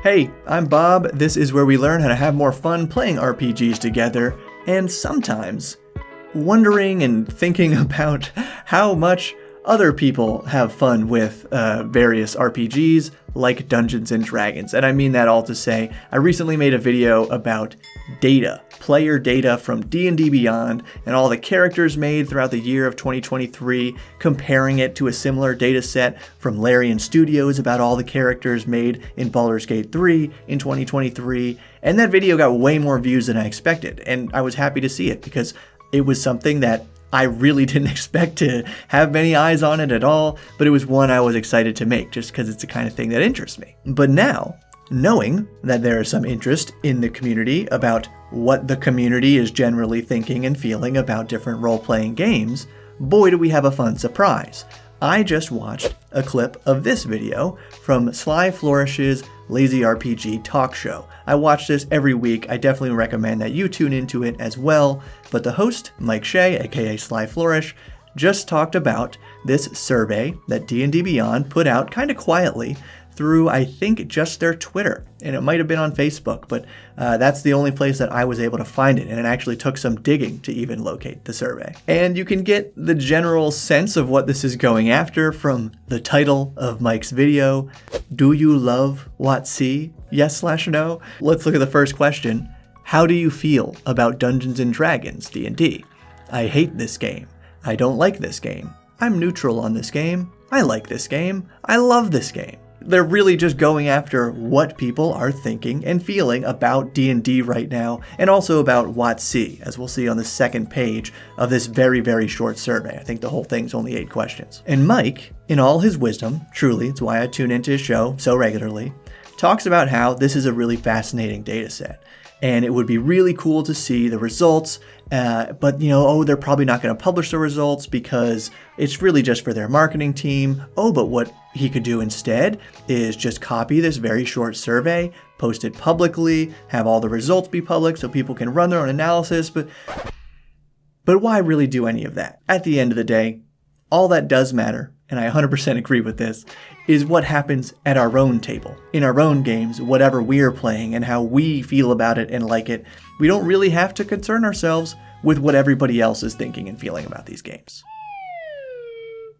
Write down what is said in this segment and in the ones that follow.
Hey, I'm Bob. This is where we learn how to have more fun playing RPGs together, and sometimes wondering and thinking about how much other people have fun with various RPGs like Dungeons & Dragons. And I mean that all to say, I recently made a video about data, player data from D&D Beyond, and all the characters made throughout the year of 2023, comparing it to a similar data set from Larian Studios about all the characters made in Baldur's Gate 3 in 2023. And that video got way more views than I expected, and I was happy to see it because it was something that I really didn't expect to have many eyes on it at all, but it was one I was excited to make just because it's the kind of thing that interests me. But now, knowing that there is some interest in the community about what the community is generally thinking and feeling about different role-playing games, boy do we have a fun surprise. I just watched a clip of this video from Sly Flourish's Lazy RPG talk show. I watch this every week. I definitely recommend that you tune into it as well. But the host, Mike Shea, aka Sly Flourish, just talked about this survey that D&D Beyond put out kind of quietly through, I think, just their Twitter. And it might have been on Facebook, but that's the only place that I was able to find it. And it actually took some digging to even locate the survey. And you can get the general sense of what this is going after from the title of Mike's video. Do you love WotC? Yes/no? Let's look at the first question. How do you feel about Dungeons & Dragons D&D? I hate this game. I don't like this game. I'm neutral on this game. I like this game. I love this game. They're really just going after what people are thinking and feeling about D&D right now, and also about WotC, as we'll see on the second page of this very, very short survey. I think the whole thing's only 8 questions. And Mike, in all his wisdom, truly, it's why I tune into his show so regularly, talks about how this is a really fascinating data set. And it would be really cool to see the results, but they're probably not going to publish the results because it's really just for their marketing team. But what he could do instead is just copy this very short survey, post it publicly, have all the results be public so people can run their own analysis. But why really do any of that? At the end of the day, all that does matter, and I 100% agree with this, is what happens at our own table, in our own games, whatever we're playing and how we feel about it and like it. We don't really have to concern ourselves with what everybody else is thinking and feeling about these games.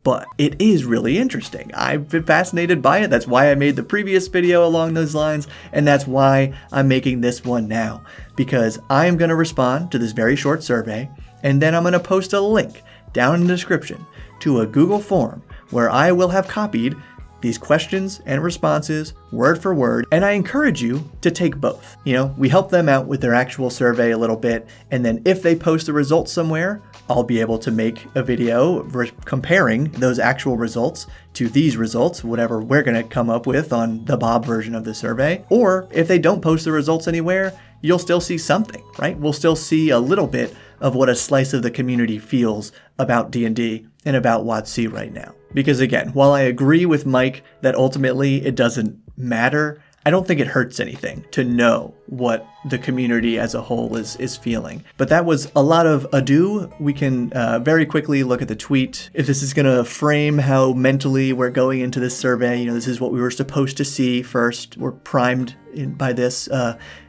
But it is really interesting. I've been fascinated by it. That's why I made the previous video along those lines, and that's why I'm making this one now. Because I'm going to respond to this very short survey, and then I'm going to post a link down in the description to a Google form where I will have copied these questions and responses word for word, and I encourage you to take both. We help them out with their actual survey a little bit, and then if they post the results somewhere, I'll be able to make a video comparing those actual results to these results, whatever we're going to come up with on the Bob version of the survey. Or if they don't post the results anywhere, you'll still see something, right? We'll still see a little bit of what a slice of the community feels about D&D and about WotC right now. Because again, while I agree with Mike that ultimately it doesn't matter, I don't think it hurts anything to know what the community as a whole is feeling. But that was a lot of ado. We can very quickly look at the tweet. If this is going to frame how mentally we're going into this survey, this is what we were supposed to see first. We're primed by this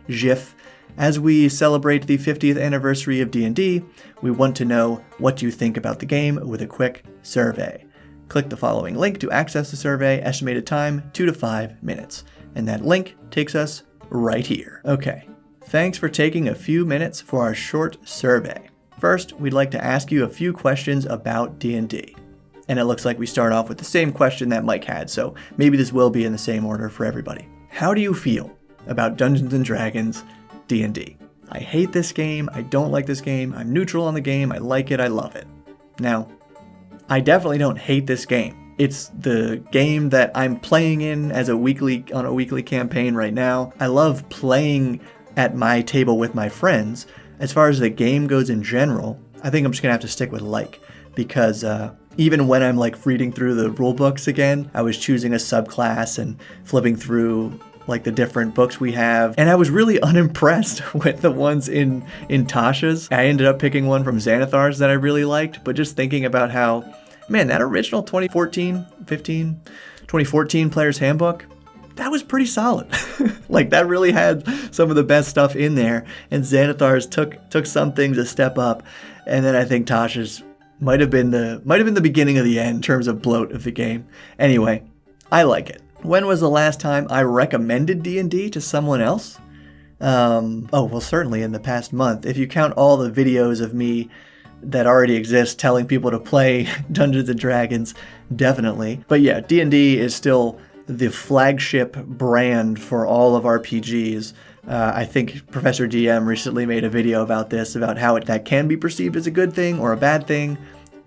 GIF. As we celebrate the 50th anniversary of D&D, we want to know what you think about the game with a quick survey. Click the following link to access the survey. Estimated time, 2 to 5 minutes. And that link takes us right here. Okay, thanks for taking a few minutes for our short survey. First, we'd like to ask you a few questions about D&D. And it looks like we start off with the same question that Mike had, so maybe this will be in the same order for everybody. How do you feel about Dungeons & Dragons D&D? I hate this game, I don't like this game, I'm neutral on the game, I like it, I love it. Now, I definitely don't hate this game. It's the game that I'm playing on a weekly campaign right now. I love playing at my table with my friends. As far as the game goes in general, I think I'm just gonna have to stick with like, because even when I'm reading through the rule books again, I was choosing a subclass and flipping through the different books we have, and I was really unimpressed with the ones in Tasha's. I ended up picking one from Xanathar's that I really liked, but just thinking about how, man, that original 2014 Player's Handbook, that was pretty solid. Like, that really had some of the best stuff in there, and Xanathar's took some things a step up, and then I think Tasha's might have been the beginning of the end in terms of bloat of the game. Anyway, I like it. When was the last time I recommended D&D to someone else? Well, certainly in the past month. If you count all the videos of me that already exist telling people to play Dungeons & Dragons, definitely. But yeah, D&D is still the flagship brand for all of RPGs. I think Professor DM recently made a video about this, about how that can be perceived as a good thing or a bad thing.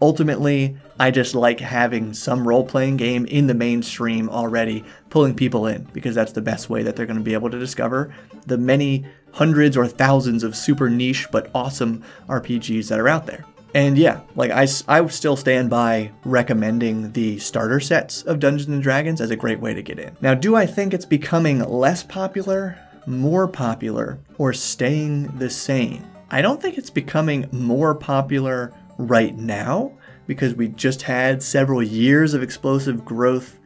Ultimately, I just like having some role-playing game in the mainstream already, pulling people in, because that's the best way that they're going to be able to discover the many hundreds or thousands of super niche but awesome RPGs that are out there. And yeah, like I still stand by recommending the starter sets of Dungeons & Dragons as a great way to get in. Now, do I think it's becoming less popular, more popular, or staying the same? I don't think it's becoming more popular right now, because we just had several years of explosive growth,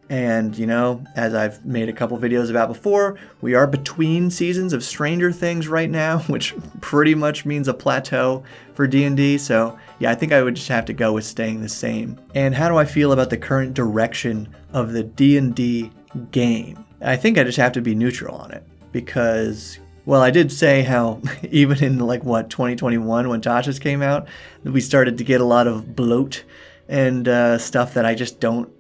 and as I've made a couple videos about before, we are between seasons of Stranger Things right now, which pretty much means a plateau for D&D. So yeah, I think I would just have to go with staying the same. And how do I feel about the current direction of the D&D game? I think I just have to be neutral on it, because well, I did say how even in 2021 when Tasha's came out, we started to get a lot of bloat and stuff that I just don't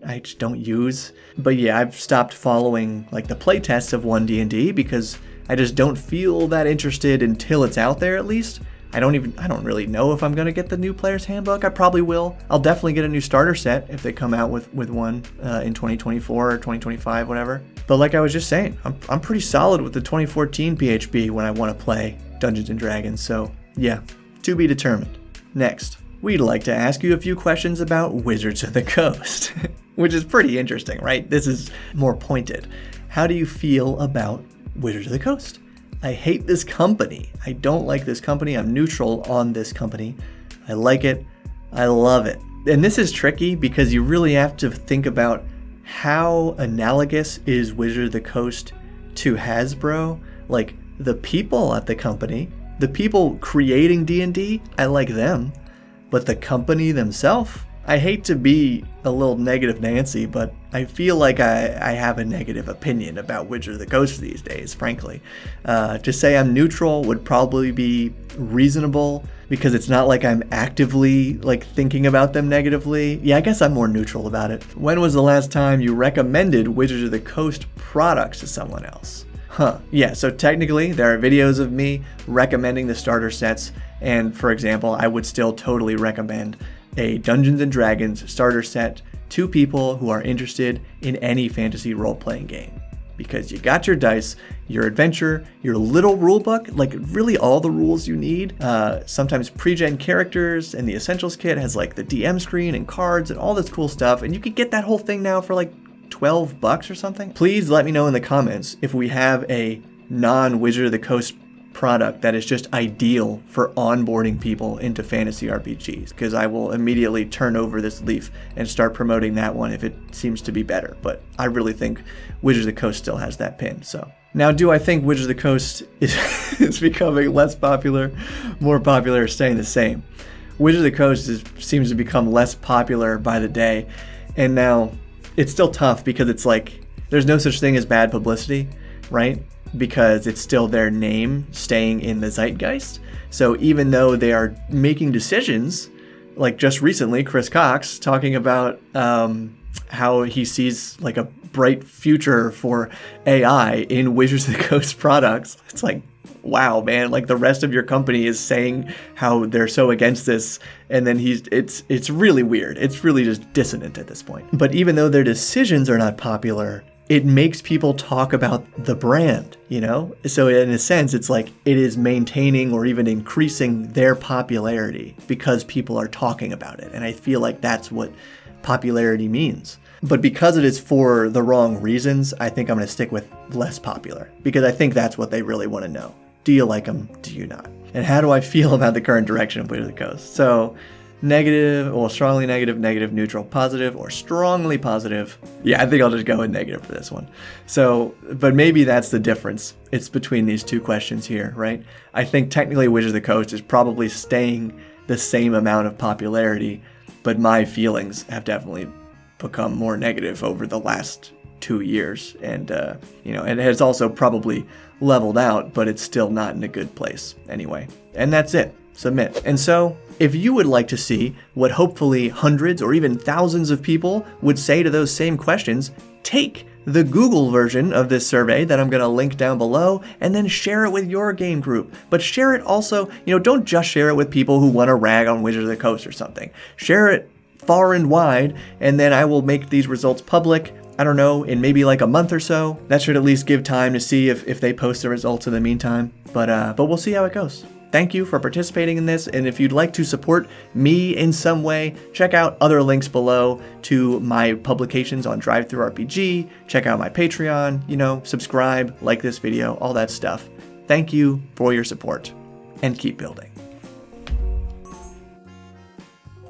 use. But yeah, I've stopped following the playtests of 1D&D because I just don't feel that interested until it's out there, at least. I don't really know if I'm going to get the new player's handbook. I probably will. I'll definitely get a new starter set if they come out with one in 2024 or 2025, whatever. But like I was just saying, I'm pretty solid with the 2014 PHB when I want to play Dungeons & Dragons. So yeah, to be determined. Next, we'd like to ask you a few questions about Wizards of the Coast, which is pretty interesting, right? This is more pointed. How do you feel about Wizards of the Coast? I hate this company. I don't like this company. I'm neutral on this company. I like it. I love it. And this is tricky because you really have to think about how analogous is Wizard of the Coast to Hasbro. Like, the people at the company, the people creating D&D, I like them. But the company themselves, I hate to be a little negative Nancy, but I feel like I have a negative opinion about Wizard of the Coast these days, frankly. To say I'm neutral would probably be reasonable, because it's not like I'm actively thinking about them negatively. Yeah, I guess I'm more neutral about it. When was the last time you recommended Wizards of the Coast products to someone else? Yeah, so technically there are videos of me recommending the starter sets, and for example, I would still totally recommend a Dungeons & Dragons starter set to people who are interested in any fantasy role-playing game. Because you got your dice, your adventure, your little rulebook, really all the rules you need. Sometimes pre-gen characters, and the Essentials kit has the DM screen and cards and all this cool stuff, and you can get that whole thing now for $12 or something. Please let me know in the comments if we have a non-Wizard of the Coast product that is just ideal for onboarding people into fantasy RPGs, because I will immediately turn over this leaf and start promoting that one if it seems to be better. But I really think Wizards of the Coast still has that pin. So now, do I think Wizards of the Coast is becoming less popular, more popular, or staying the same? Wizards of the Coast seems to become less popular by the day, and now it's still tough because it's there's no such thing as bad publicity, right? Because it's still their name staying in the zeitgeist. So even though they are making decisions, just recently, Chris Cox talking about how he sees a bright future for AI in Wizards of the Coast products. It's wow, man, the rest of your company is saying how they're so against this, and then it's really weird. It's really just dissonant at this point. But even though their decisions are not popular, it makes people talk about the brand, So in a sense, it's it is maintaining or even increasing their popularity because people are talking about it. And I feel that's what popularity means. But because it is for the wrong reasons, I think I'm going to stick with less popular, because I think that's what they really want to know. Do you like them? Do you not? And how do I feel about the current direction of Wizards of the Coast? So negative, well, strongly negative, negative, neutral, positive, or strongly positive. Yeah, I think I'll just go with negative for this one. So, but maybe that's the difference. It's between these two questions here, right? I think technically Wizards of the Coast is probably staying the same amount of popularity, but my feelings have definitely become more negative over the last 2 years. And, it has also probably leveled out, but it's still not in a good place anyway. And that's it. Submit. And so, if you would like to see what hopefully hundreds or even thousands of people would say to those same questions, take the Google version of this survey that I'm going to link down below and then share it with your game group. But share it also, don't just share it with people who want to rag on Wizards of the Coast or something. Share it far and wide, and then I will make these results public, I don't know, in maybe like a month or so. That should at least give time to see if they post the results in the meantime. But we'll see how it goes. Thank you for participating in this, and if you'd like to support me in some way, check out other links below to my publications on DriveThruRPG, check out my Patreon, subscribe, like this video, all that stuff. Thank you for your support, and keep building.